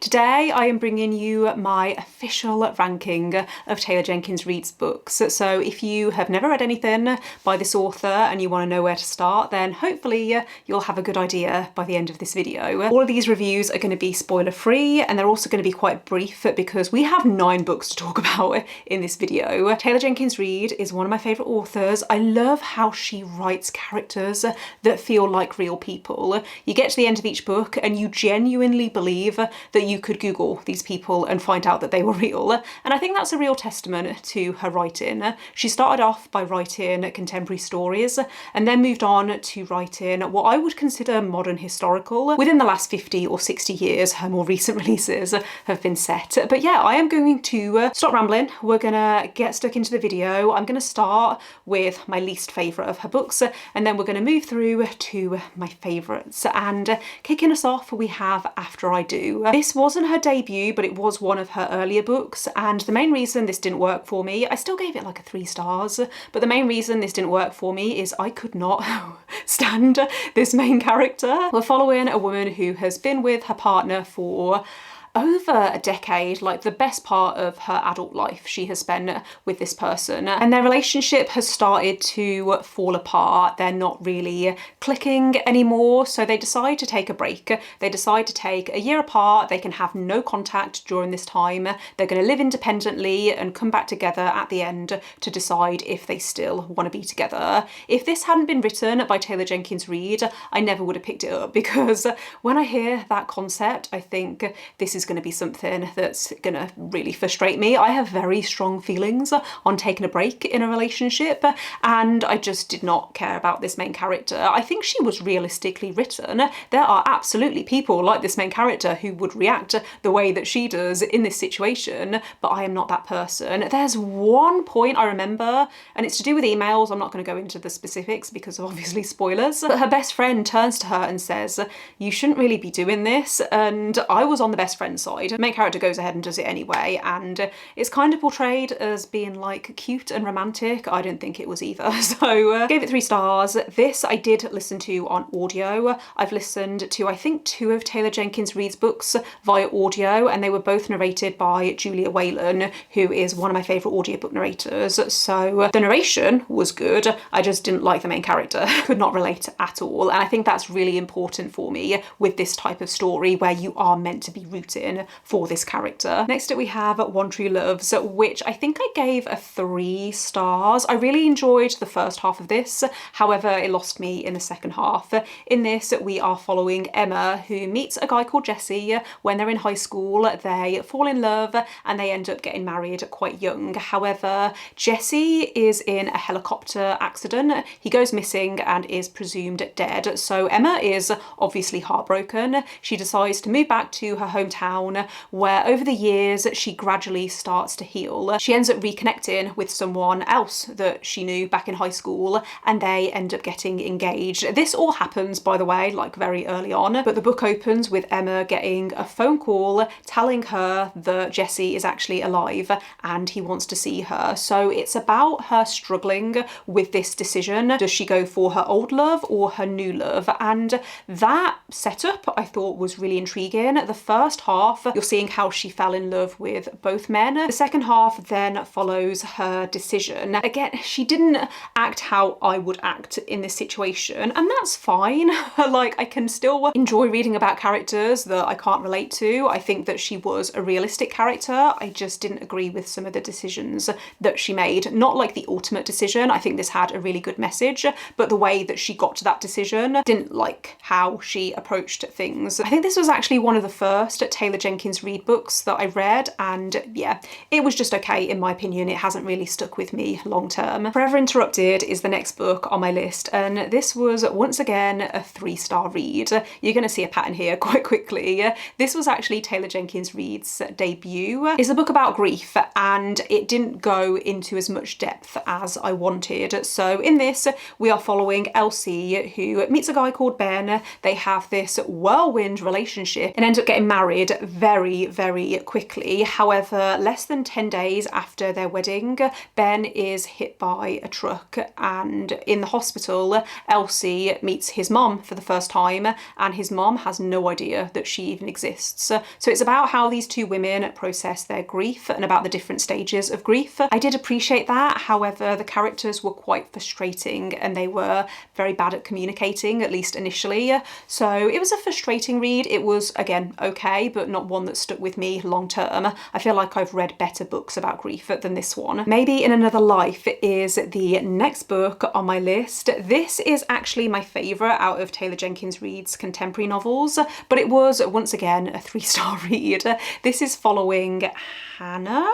Today I am bringing you my official ranking of Taylor Jenkins Reid's books. So if you have never read anything by this author and you want to know where to start, then hopefully you'll have a good idea by the end of this video. All of these reviews are going to be spoiler free, and they're also going to be quite brief because we have 9 books to talk about in this video. Taylor Jenkins Reid is one of my favourite authors. I love how she writes characters that feel like real people. You get to the end of each book and you genuinely believe that you could Google these people and find out that they were real. And I think that's a real testament to her writing. She started off by writing contemporary stories and then moved on to writing what I would consider modern historical. Within the last 50 or 60 years, her more recent releases have been set. But yeah, I am going to stop rambling. We're gonna get stuck into the video. I'm gonna start with my least favourite of her books, and then we're gonna move through to my favourites. And kicking us off, we have After I Do. This wasn't her debut, but it was one of her earlier books, and the main reason this didn't work for me, I still gave it like a 3 stars, but the main reason this didn't work for me is I could not stand this main character. We're following a woman who has been with her partner for over a decade, like the best part of her adult life she has spent with this person, and their relationship has started to fall apart. They're not really clicking anymore, so they decide to take a break. They decide to take a year apart. They can have no contact during this time. They're going to live independently and come back together at the end to decide if they still want to be together. If this hadn't been written by Taylor Jenkins Reid, I never would have picked it up, because when I hear that concept, I think this is going to be something that's going to really frustrate me. I have very strong feelings on taking a break in a relationship, and I just did not care about this main character. I think she was realistically written. There are absolutely people like this main character who would react the way that she does in this situation, but I am not that person. There's one point I remember, and it's to do with emails. I'm not going to go into the specifics because of obviously spoilers, but her best friend turns to her and says, "You shouldn't really be doing this," and I was on the best friend side. The main character goes ahead and does it anyway, and it's kind of portrayed as being like cute and romantic. I didn't think it was either, so gave it 3 stars. This I did listen to on audio. I've listened to I think 2 of Taylor Jenkins Reid's books via audio, and they were both narrated by Julia Whalen, who is one of my favourite audiobook narrators. So the narration was good, I just didn't like the main character. Could not relate at all, and I think that's really important for me with this type of story where you are meant to be rooting for this character. Next up we have One True Loves, which I think I gave a 3 stars. I really enjoyed the first half of this, however it lost me in the second half. In this we are following Emma, who meets a guy called Jesse when they're in high school. They fall in love and they end up getting married quite young. However, Jesse is in a helicopter accident. He goes missing and is presumed dead, so Emma is obviously heartbroken. She decides to move back to her hometown, where over the years she gradually starts to heal. She ends up reconnecting with someone else that she knew back in high school, and they end up getting engaged. This all happens, by the way, like very early on, but the book opens with Emma getting a phone call telling her that Jesse is actually alive and he wants to see her. So it's about her struggling with this decision. Does she go for her old love or her new love? And that setup I thought was really intriguing. The first half, you're seeing how she fell in love with both men. The second half then follows her decision. Again, she didn't act how I would act in this situation, and that's fine. Like, I can still enjoy reading about characters that I can't relate to. I think that she was a realistic character. I just didn't agree with some of the decisions that she made. Not like the ultimate decision. I think this had a really good message, but the way that she got to that decision, didn't like how she approached things. I think this was actually one of the first Taylor Jenkins Reid books that I read, and yeah, it was just okay in my opinion. It hasn't really stuck with me long term. Forever Interrupted is the next book on my list, and this was once again a 3-star read. You're going to see a pattern here quite quickly. This was actually Taylor Jenkins Reid's debut. It's a book about grief, and it didn't go into as much depth as I wanted. So in this we are following Elsie, who meets a guy called Ben. They have this whirlwind relationship and end up getting married very, very quickly. However, less than 10 days after their wedding, Ben is hit by a truck, and in the hospital, Elsie meets his mom for the first time, and his mom has no idea that she even exists. So it's about how these two women process their grief and about the different stages of grief. I did appreciate that. However, the characters were quite frustrating and they were very bad at communicating, at least initially. So it was a frustrating read. It was, again, okay, but not one that stuck with me long term. I feel like I've read better books about grief than this one. Maybe in Another Life is the next book on my list. This is actually my favourite out of Taylor Jenkins Reid's contemporary novels, but it was once again a 3-star read. This is following Hannah,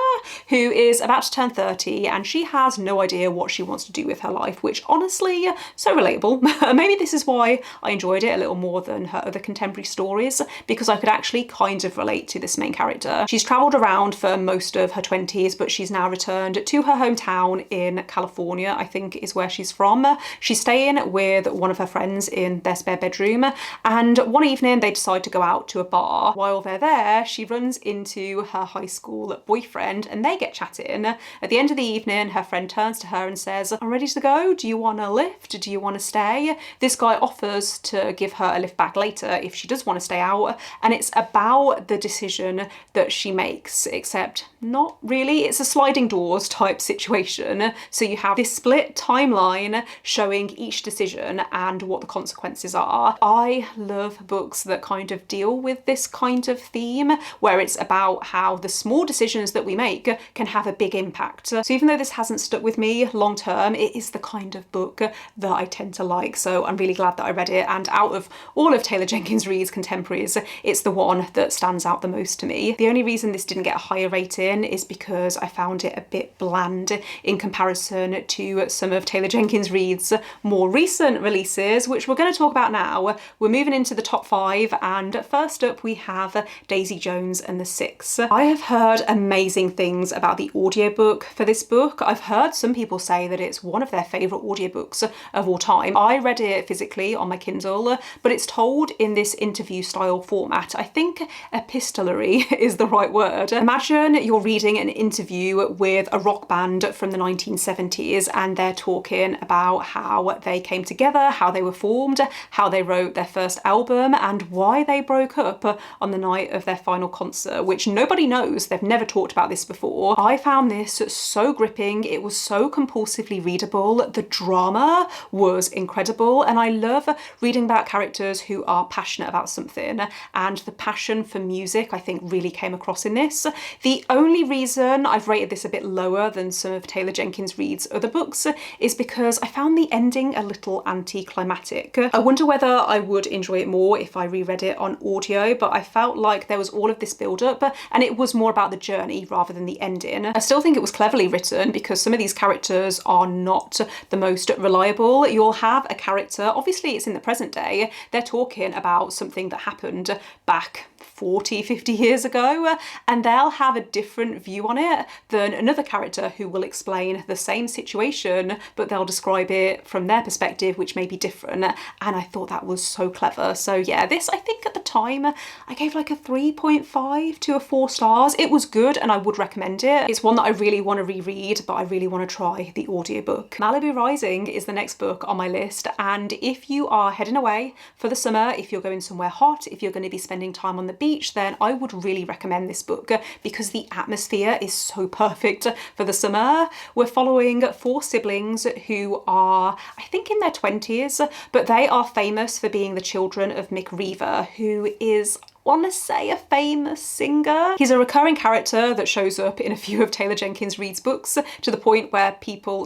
who is about to turn 30 and she has no idea what she wants to do with her life, which honestly, so relatable. Maybe this is why I enjoyed it a little more than her other contemporary stories, because I could actually kind of relate to this main character. She's travelled around for most of her 20s, but she's now returned to her hometown in California, I think is where she's from. She's staying with one of her friends in their spare bedroom, and one evening they decide to go out to a bar. While they're there, she runs into her high school boyfriend and they get chatting. At the end of the evening, her friend turns to her and says, "I'm ready to go. Do you want a lift? Do you want to stay?" This guy offers to give her a lift back later if she does want to stay out, and it's about the decision that she makes, except not really. It's a sliding doors type situation. So you have this split timeline showing each decision and what the consequences are. I love books that kind of deal with this kind of theme, where it's about how the small decisions that we make can have a big impact. So even though this hasn't stuck with me long term, it is the kind of book that I tend to like. So I'm really glad that I read it, and out of all of Taylor Jenkins Reid's contemporaries, it's the one that stands out the most to me. The only reason this didn't get a higher rating is because I found it a bit bland in comparison to some of Taylor Jenkins Reid's more recent releases, which we're going to talk about now. We're moving into the top 5, and first up we have Daisy Jones and the Six. I have heard amazing things about the audiobook for this book. I've heard some people say that it's one of their favourite audiobooks of all time. I read it physically on my Kindle, but it's told in this interview style format. I think epistolary is the right word. Imagine you're reading an interview with a rock band from the 1970s and they're talking about how they came together, how they were formed, how they wrote their first album, and why they broke up on the night of their final concert, which nobody knows. They've never talked about this before. I found this so gripping. It was so compulsively readable. The drama was incredible, and I love reading about characters who are passionate about something, and the passion for music I think really came across in this. The only reason I've rated this a bit lower than some of Taylor Jenkins Reid's other books is because I found the ending a little anticlimactic. I wonder whether I would enjoy it more if I reread it on audio, but I felt like there was all of this build-up and it was more about the journey rather than the ending. I still think it was cleverly written because some of these characters are not the most reliable. You'll have a character, obviously it's in the present day, they're talking about something that happened back 40, 50 years ago, and they'll have a different view on it than another character who will explain the same situation, but they'll describe it from their perspective, which may be different. And I thought that was so clever. So yeah, this, I think at the time, I gave like a 3.5 to a 4 stars. It was good and I would recommend it. It's one that I really want to reread, but I really want to try the audiobook. Malibu Rising is the next book on my list, and if you are heading away for the summer, if you're going somewhere hot, if you're going to be spending time on the beach, then I would really recommend this book because the atmosphere is so perfect for the summer. We're following 4 siblings who are, I think, in their 20s, but they are famous for being the children of Mick Reaver, who is, want to say, a famous singer. He's a recurring character that shows up in a few of Taylor Jenkins Reid's books, to the point where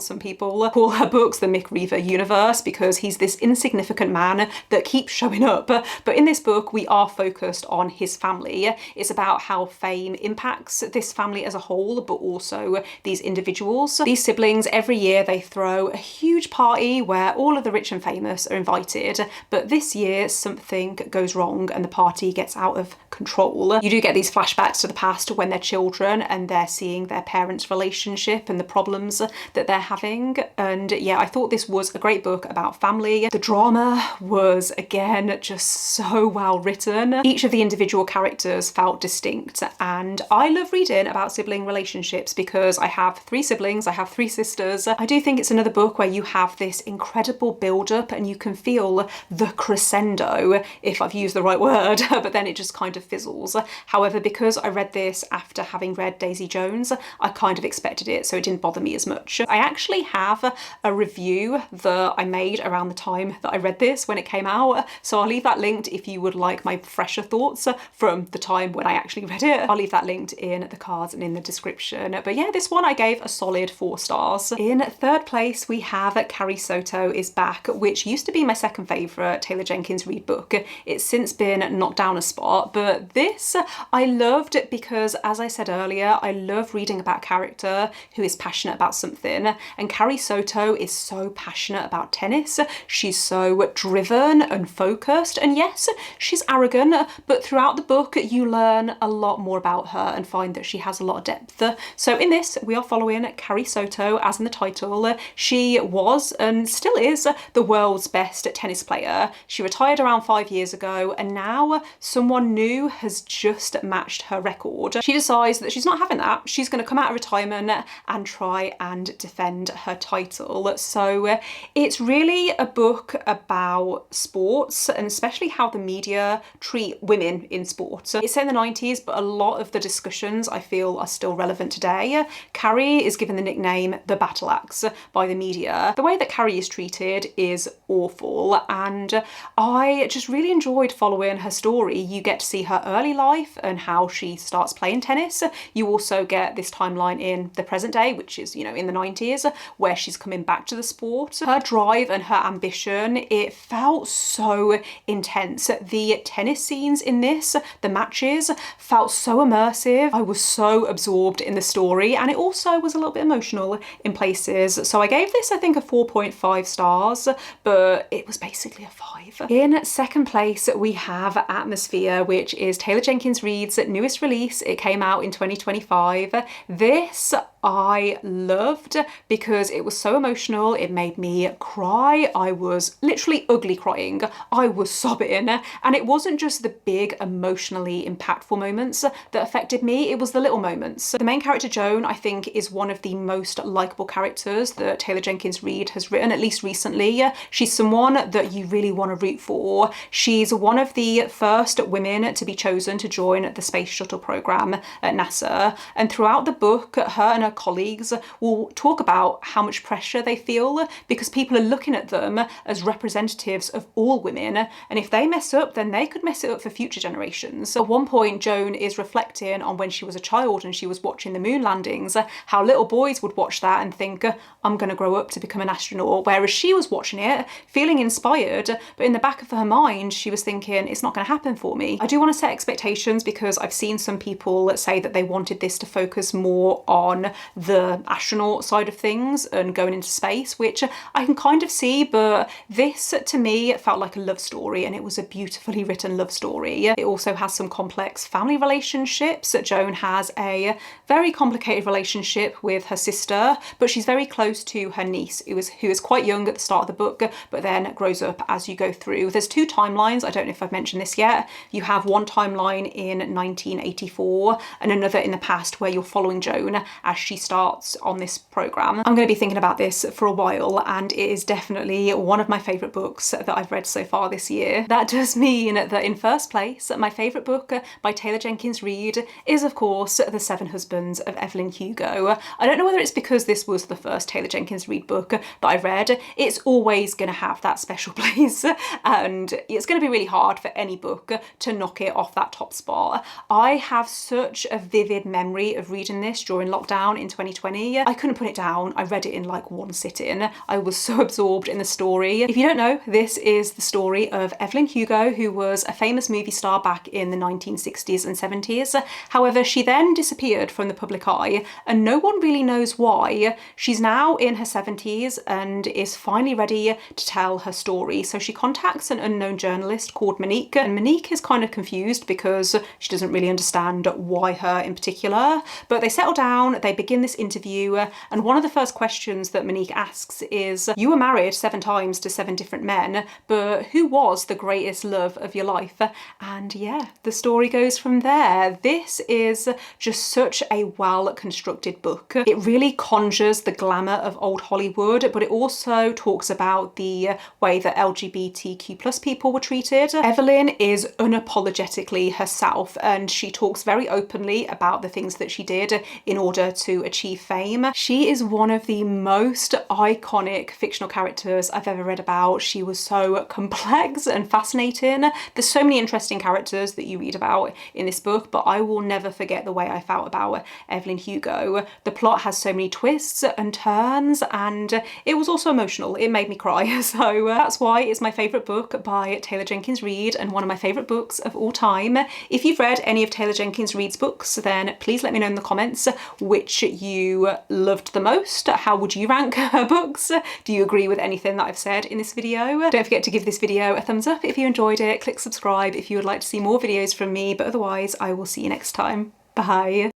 some people call her books the Mick Reaver universe because he's this insignificant man that keeps showing up. But in this book, we are focused on his family. It's about how fame impacts this family as a whole, but also these individuals. These siblings, every year they throw a huge party where all of the rich and famous are invited, but this year something goes wrong and the party gets out out of control. You do get these flashbacks to the past when they're children and they're seeing their parents' relationship and the problems that they're having. And yeah, I thought this was a great book about family. The drama was, again, just so well written. Each of the individual characters felt distinct, and I love reading about sibling relationships because I have 3 siblings, I have 3 sisters. I do think it's another book where you have this incredible build-up and you can feel the crescendo, if I've used the right word, but then it just kind of fizzles. However, because I read this after having read Daisy Jones, I kind of expected it, so it didn't bother me as much. I actually have a review that I made around the time that I read this when it came out, so I'll leave that linked if you would like my fresher thoughts from the time when I actually read it. I'll leave that linked in the cards and in the description. But yeah, this one I gave a solid 4 stars. In third place, we have Carrie Soto is Back, which used to be my second favourite Taylor Jenkins Reid book. It's since been knocked down a spot, but this I loved because, as I said earlier, I love reading about a character who is passionate about something, and Carrie Soto is so passionate about tennis. She's so driven and focused, and yes, she's arrogant, but throughout the book you learn a lot more about her and find that she has a lot of depth. So in this, we are following Carrie Soto, as in the title. She was and still is the world's best tennis player. She retired around 5 years ago, and now someone new has just matched her record. She decides that she's not having that. She's going to come out of retirement and try and defend her title. So it's really a book about sports, and especially how the media treat women in sport. It's set in the 90s, but a lot of the discussions I feel are still relevant today. Carrie is given the nickname the Battle Axe by the media. The way that Carrie is treated is awful, and I just really enjoyed following her story. You get to see her early life and how she starts playing tennis. You also get this timeline in the present day, which is, you know, in the 90s, where she's coming back to the sport. Her drive and her ambition, it felt so intense. The tennis scenes in this, the matches, felt so immersive. I was so absorbed in the story, and it also was a little bit emotional in places. So I gave this, I think, a 4.5 stars, but it was basically a 5. In second place, we have Atmosphere, which is Taylor Jenkins Reid's newest release. It came out in 2025. This I loved because it was so emotional. It made me cry. I was literally ugly crying. I was sobbing, and it wasn't just the big emotionally impactful moments that affected me, it was the little moments. The main character, Joan, I think is one of the most likable characters that Taylor Jenkins Reid has written, at least recently. She's someone that you really want to root for. She's one of the first women to be chosen to join the space shuttle program at NASA, and throughout the book, her and her colleagues will talk about how much pressure they feel because people are looking at them as representatives of all women, and if they mess up, then they could mess it up for future generations. At one point, Joan is reflecting on when she was a child and she was watching the moon landings, how little boys would watch that and think, I'm going to grow up to become an astronaut, whereas she was watching it feeling inspired, but in the back of her mind she was thinking, it's not going to happen for me. I do want to set expectations because I've seen some people say that they wanted this to focus more on the astronaut side of things and going into space, which I can kind of see, but this to me felt like a love story, and it was a beautifully written love story. It also has some complex family relationships. Joan has a very complicated relationship with her sister, but she's very close to her niece, who is quite young at the start of the book, but then grows up as you go through. There's 2 timelines. I don't know if I've mentioned this yet. You have one timeline in 1984 and another in the past where you're following Joan as she starts on this program. I'm going to be thinking about this for a while, and it is definitely one of my favourite books that I've read so far this year. That does mean that in first place, my favourite book by Taylor Jenkins Reid is, of course, The 7 Husbands of Evelyn Hugo. I don't know whether it's because this was the first Taylor Jenkins Reid book that I read. It's always going to have that special place, and it's going to be really hard for any book to knock it off that top spot. I have such a vivid memory of reading this during lockdown in 2020. I couldn't put it down. I read it in like one sitting. I was so absorbed in the story. If you don't know, this is the story of Evelyn Hugo, who was a famous movie star back in the 1960s and 70s. However, she then disappeared from the public eye and no one really knows why. She's now in her 70s and is finally ready to tell her story. So she contacts an unknown journalist called Monique, and Monique is kind of confused because she doesn't really understand why her in particular. But they settle down, they begin this interview, and one of the first questions that Monique asks is, you were married 7 times to 7 different men, but who was the greatest love of your life? And yeah, the story goes from there. This is just such a well-constructed book. It really conjures the glamour of old Hollywood, but it also talks about the way that LGBTQ+ people were treated. Evelyn is unapologetically herself, and she talks very openly about the things that she did in order to achieve fame. She is one of the most iconic fictional characters I've ever read about. She was so complex and fascinating. There's so many interesting characters that you read about in this book, but I will never forget the way I felt about Evelyn Hugo. The plot has so many twists and turns, and it was also emotional. It made me cry. So that's why it's my favourite book by Taylor Jenkins Reid and one of my favourite books of all time. If you've read any of Taylor Jenkins Reid's books, then please let me know in the comments which you loved the most. How would you rank her books? Do you agree with anything that I've said in this video? Don't forget to give this video a thumbs up if you enjoyed it. Click subscribe if you would like to see more videos from me, but otherwise I will see you next time. Bye.